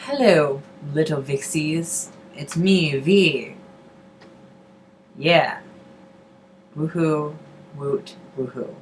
Hello, little Vixies. It's me, V. Yeah. Woohoo, woot, woohoo.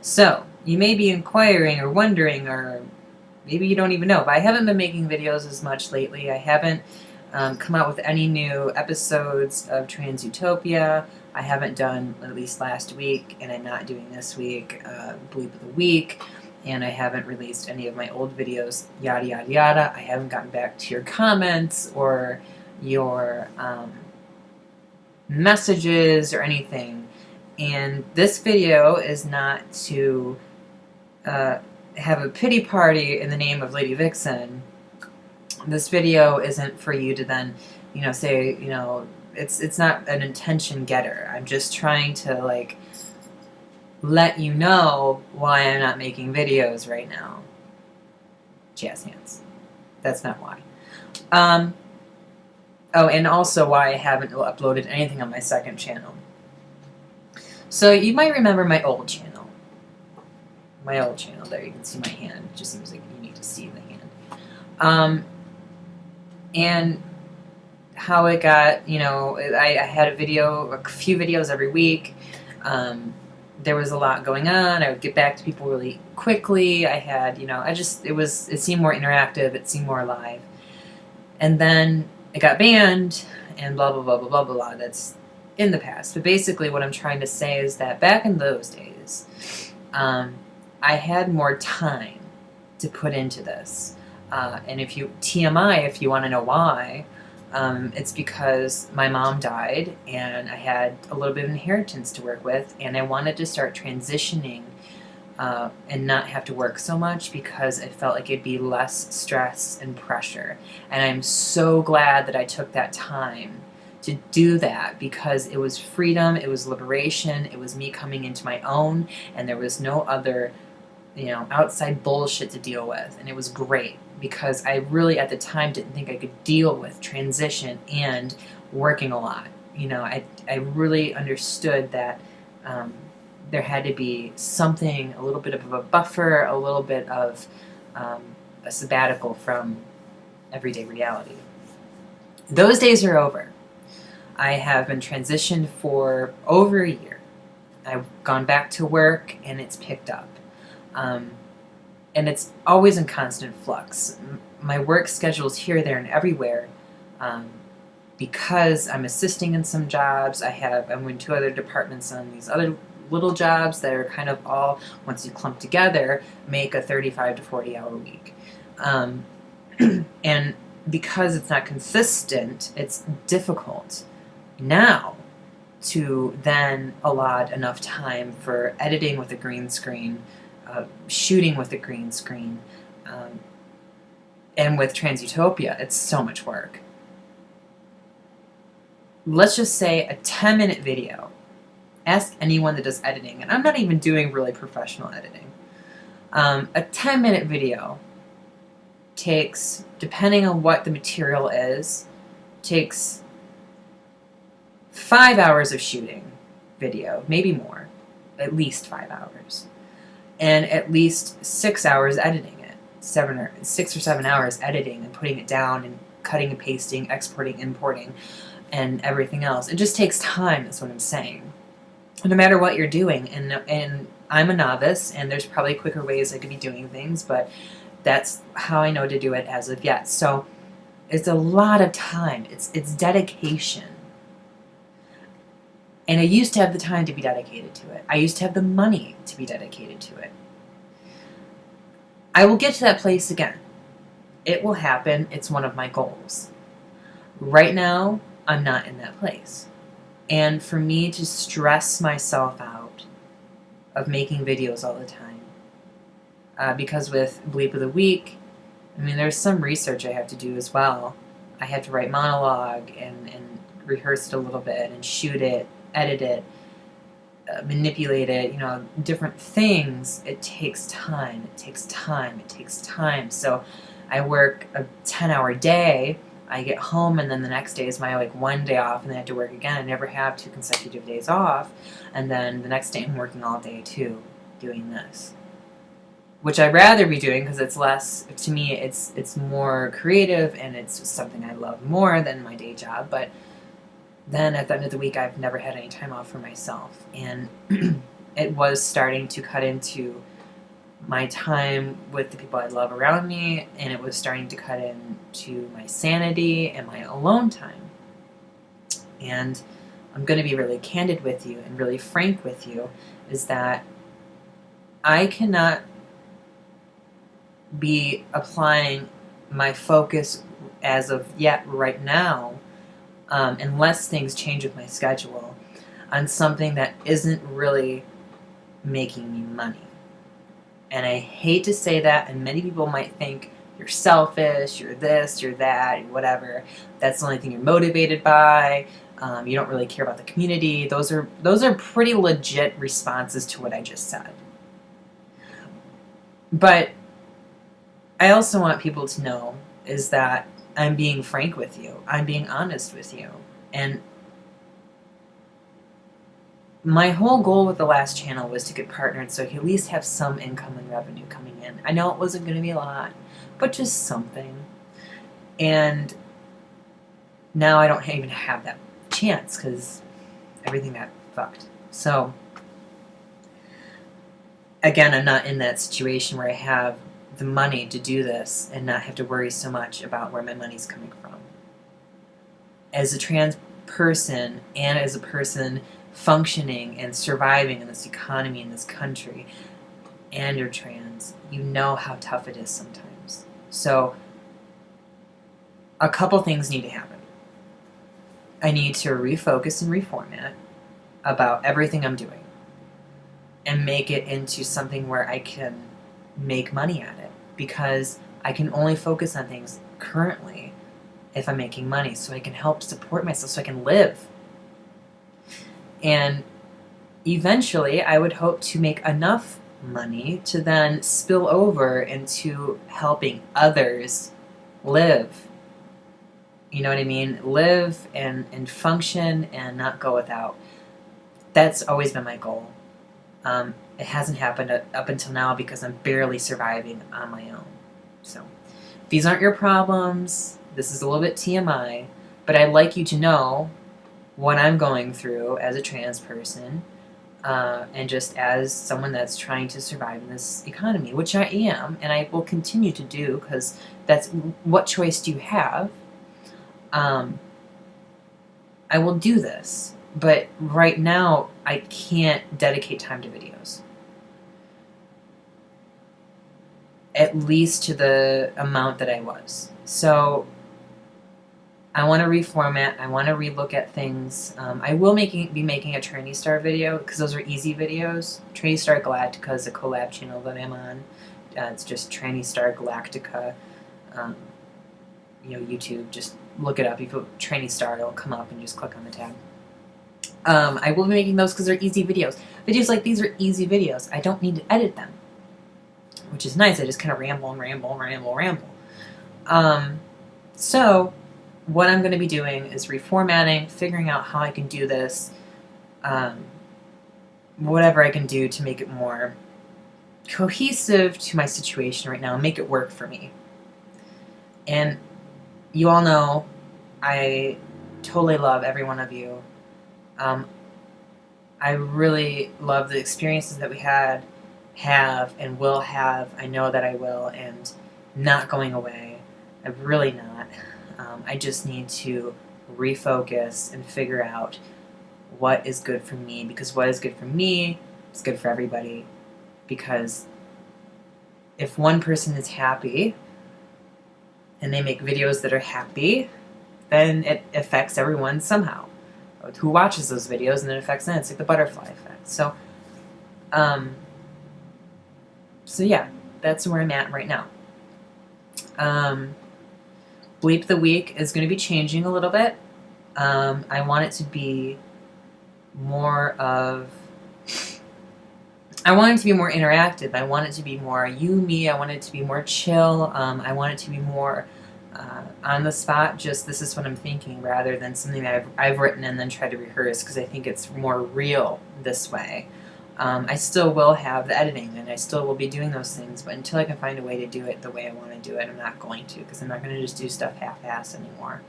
So, you may be inquiring or wondering, or maybe you don't even know, but I haven't been making videos as much lately. I haven't come out with any new episodes of Transutopia. I haven't done, at least last week, and I'm not doing this week, Bleep of the Week. And I haven't released any of my old videos, yada yada yada. I haven't gotten back to your comments or your messages or anything. And this video is not to have a pity party in the name of Lady Vixen. This video isn't for you to then, say, it's not an intention getter. I'm just trying to, like, let you know why I'm not making videos right now. Jazz hands. That's not why. Oh, and also why I haven't uploaded anything on my second channel. So you might remember my old channel. My old channel, there you can see my hand. It just seems like you need to see the hand. And how it got, I had a few videos every week. There was a lot going on. I would get back to people really quickly. I had, it seemed more interactive. It seemed more alive. And then it got banned and blah, blah, blah, blah, blah, blah. That's in the past. But basically what I'm trying to say is that back in those days, I had more time to put into this. And TMI, if you want to know why, it's because my mom died and I had a little bit of inheritance to work with, and I wanted to start transitioning and not have to work so much because I felt like it'd be less stress and pressure. And I'm so glad that I took that time to do that, because it was freedom, it was liberation, it was me coming into my own, and there was no other outside bullshit to deal with. And it was great, because I really at the time didn't think I could deal with transition and working a lot. I really understood that there had to be something, a little bit of a buffer, a little bit of a sabbatical from everyday reality. Those days are over. I have been transitioned for over a year. I've gone back to work and it's picked up. And it's always in constant flux. My work schedule's here, there, and everywhere. Because I'm assisting in some jobs, I'm in 2 other departments on these other little jobs that are kind of all, once you clump together, make a 35 to 40 hour week. And because it's not consistent, it's difficult now to then allot enough time for editing with a green screen, shooting with a green screen, and with Transutopia, it's so much work. Let's just say a 10-minute video. Ask anyone that does editing, and I'm not even doing really professional editing. A 10-minute video takes, depending on what the material is, takes 5 hours of shooting video, maybe more, at least 5 hours. And at least 6 hours editing it. 6 or 7 hours editing and putting it down and cutting and pasting, exporting, importing, and everything else. It just takes time, that's what I'm saying. No matter what you're doing, and I'm a novice, and there's probably quicker ways I could be doing things, but that's how I know to do it as of yet. So it's a lot of time. It's dedication. And I used to have the time to be dedicated to it. I used to have the money to be dedicated to it. I will get to that place again. It will happen. It's one of my goals. Right now, I'm not in that place. And for me to stress myself out of making videos all the time, because with Bleep of the Week, there's some research I have to do as well. I have to write monologue and rehearse it a little bit and shoot it, edit it, manipulate it, different things. It takes time. It takes time. It takes time. So I work a 10-hour day. I get home, and then the next day is my one day off, and then I have to work again. I never have 2 consecutive days off. And then the next day I'm working all day too, doing this. which I'd rather be doing because it's less, to me, it's more creative and it's something I love more than my day job. But then at the end of the week, I've never had any time off for myself. And it was starting to cut into my time with the people I love around me, and it was starting to cut into my sanity and my alone time. And I'm going to be really candid with you and really frank with you, is that I cannot be applying my focus as of yet right now, unless things change with my schedule, on something that isn't really making me money. And I hate to say that, and many people might think you're selfish, you're this, you're that, whatever. That's the only thing you're motivated by. You don't really care about the community. Those are pretty legit responses to what I just said. But I also want people to know is that I'm being frank with you. I'm being honest with you. And my whole goal with the last channel was to get partnered so I could at least have some income and revenue coming in. I know it wasn't going to be a lot, but just something. And now I don't even have that chance because everything got fucked. So, again, I'm not in that situation where I have the money to do this and not have to worry so much about where my money's coming from. As a trans person and as a person functioning and surviving in this economy in this country, and you're trans, you know how tough it is sometimes. So a couple things need to happen. I need to refocus and reformat about everything I'm doing and make it into something where I can make money at it, because I can only focus on things currently if I'm making money, so I can help support myself, so I can live. And eventually I would hope to make enough money to then spill over into helping others live. You know what I mean? Live and function and not go without. That's always been my goal. It hasn't happened up until now because I'm barely surviving on my own. So these aren't your problems. This is a little bit TMI, but I'd like you to know what I'm going through as a trans person, and just as someone that's trying to survive in this economy, which I am, and I will continue to do, because that's what choice do you have? I will do this, but right now I can't dedicate time to videos. At least to the amount that I was. So I want to reformat. I want to relook at things. I will be making a Trinity Star video, because those are easy videos. Trinity Star Galactica is a collab channel that I'm on. It's just Trinity Star Galactica. YouTube, just look it up. You put Trinity Star, it'll come up, and just click on the tab. I will be making those because they're easy videos. Videos like these are easy videos. I don't need to edit them, which is nice. I just kind of ramble and ramble and ramble and ramble. So what I'm going to be doing is reformatting, figuring out how I can do this, whatever I can do to make it more cohesive to my situation right now and make it work for me. And you all know I totally love every one of you. I really love the experiences that we have, and will have. I know that I will, and not going away. I'm really not. I just need to refocus and figure out what is good for me, because what is good for me is good for everybody. Because if one person is happy and they make videos that are happy, then it affects everyone somehow who watches those videos, and it affects them. It's like the butterfly effect. So yeah, that's where I'm at right now. Bleep the Week is going to be changing a little bit. I want it to be more of... I want it to be more interactive. I want it to be more you, me. I want it to be more chill. I want it to be more on the spot, just this is what I'm thinking, rather than something that I've written and then tried to rehearse, because I think it's more real this way. I still will have the editing, and I still will be doing those things, but until I can find a way to do it the way I want to do it, I'm not going to, because I'm not going to just do stuff half-assed anymore.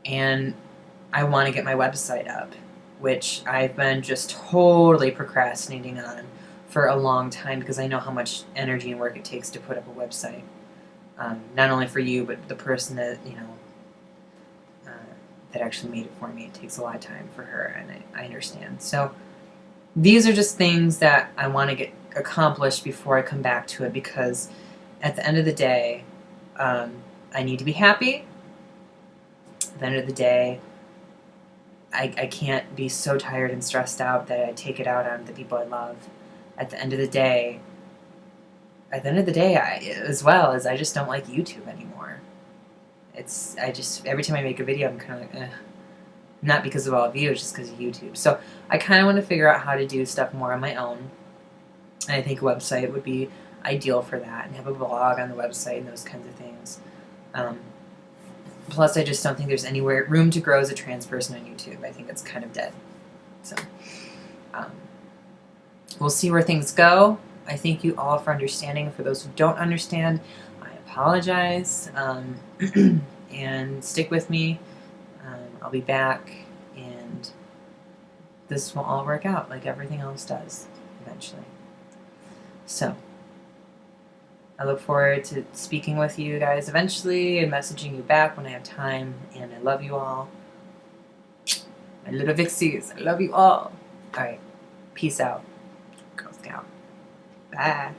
And I want to get my website up, which I've been just totally procrastinating on for a long time, because I know how much energy and work it takes to put up a website. Not only for you, but the person that, that actually made it for me. It takes a lot of time for her, and I understand. So these are just things that I want to get accomplished before I come back to it, because at the end of the day, I need to be happy. At the end of the day, I can't be so tired and stressed out that I take it out on the people I love. At the end of the day, as well as I just don't like YouTube anymore. Every time I make a video, I'm kind of like, not because of all of you, it's just because of YouTube. So I kind of want to figure out how to do stuff more on my own. And I think a website would be ideal for that, and have a blog on the website and those kinds of things. Plus, I just don't think there's anywhere room to grow as a trans person on YouTube. I think it's kind of dead. So we'll see where things go. I thank you all for understanding. For those who don't understand, I apologize. And stick with me. I'll be back, and this will all work out like everything else does eventually. So I look forward to speaking with you guys eventually and messaging you back when I have time, and I love you all. My little Vixies, I love you all. Alright, peace out, Girl Scout. Bye.